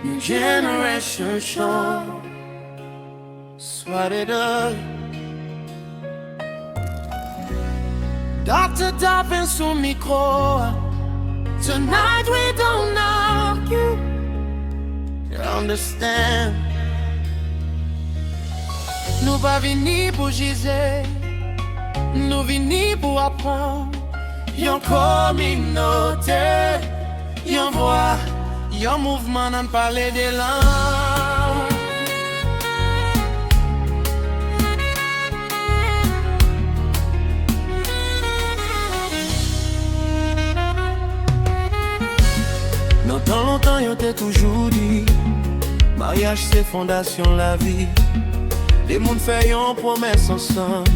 New generation show. Soit it up. Dr. Dobbin sous micro. Tonight we don't argue. You understand? Nous pas venus pour giser. Nous venus pour apprendre. Yon communauté, yon voix, yon mouvement dans parler de langues. Longtemps, yon t'a toujours dit, mariage c'est fondation la vie. Les moun fait yon promesse ensemble.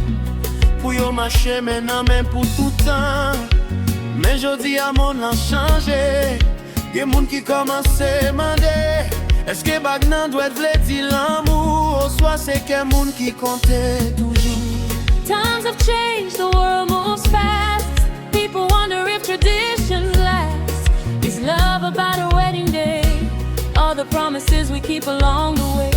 Pour yon marcher maintenant même pour tout temps. Mais jodi a mon a changé. Y'a moun qui commence à demander, est-ce que bagnan doit vle di l'amour? Ou soit c'est que moun qui compte toujours. Times have changed, the world moves fast. People wonder if tradition lasts. Is love about a wedding day? All the promises we keep along the way.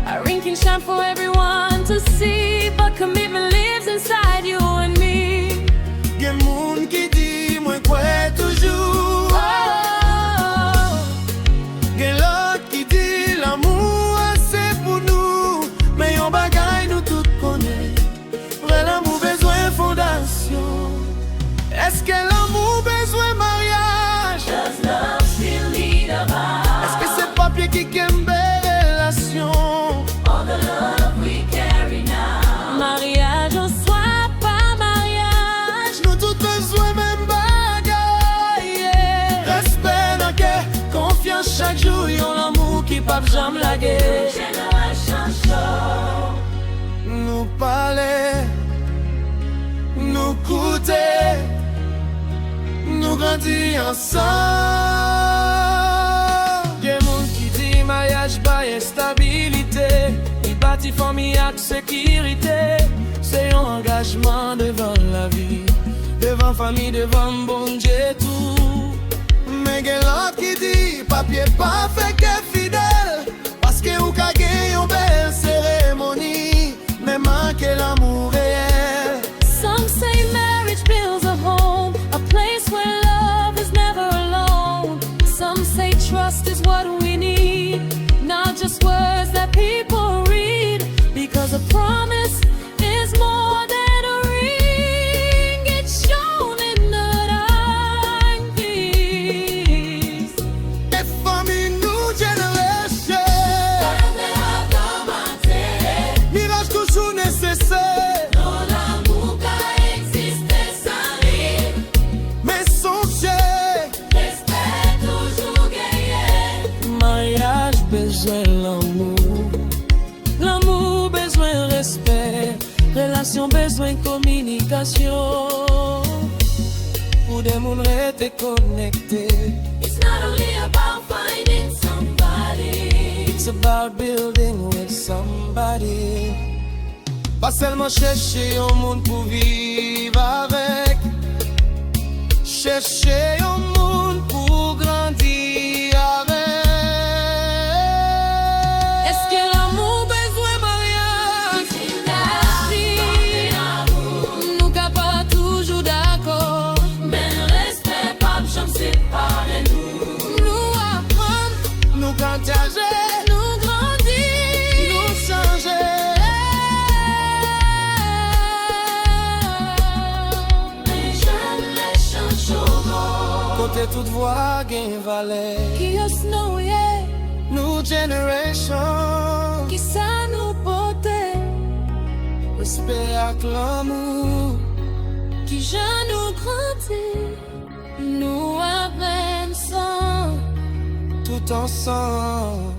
A ring can shine for everyone to see, but commitment lives inside you and me. Gen moun ki di mwen kwe toujours. Gen lot ki di l'amour c'est pour nous. Mais yon bagay nous tout connaît. Vrai l'amour besoin fondation. Est-ce que l'amour besoin mariage? Does love still need a vow? Est-ce que c'est papier qui kembe relation? All the love we carry now. Mariage ou soit pas mariage, nous tout besoin même bagay, yeah. Respect dans cœur, confiance chaque jour. Yon l'amour qui pape jamais la guerre. Generation show. Nous parler, nous coûter, nous grandir ensemble. Y'a moun qui dit mariage pas instabilité. Il bâtit famille avec sécurité. C'est un engagement devant la vie, devant famille, devant bon Dieu tout. Mais y'a l'autre qui dit papier pas fait que fidèle. Parce que ou ka gen yon belle cérémonie, mais manque l'amour réel. Some say marriage builds a home, a place where love is never alone. Some say trust is what we need, not just words that people read. Because a promise is more than a ring, it's shown in the timepiece. Et famille nous génération, mirage toujours nécessaire. L'amour qui existe sans lui, Mais songez, respect toujours gagné. mariage besoin l'amour, l'amour besoin respect, relation besoin communication. Pour des moun rete connecté. It's not only about finding somebody, It's about building with somebody. Pas seulement chercher un monde pour vivre avec. Chercher un monde pour grandir avec. Est-ce que l'amour besoin mariage? Si nous capables toujours d'accord. mais le respect pas jamais séparer nous. Nous apprendre, nous partager, Nous grandir, nous changer. generation show. Côté toute voix gain valet. Qui us know, yeah, New generation, qui ça nous porte, respect avec l'amour. qui je nous grandit, nous avançons. Tout ensemble.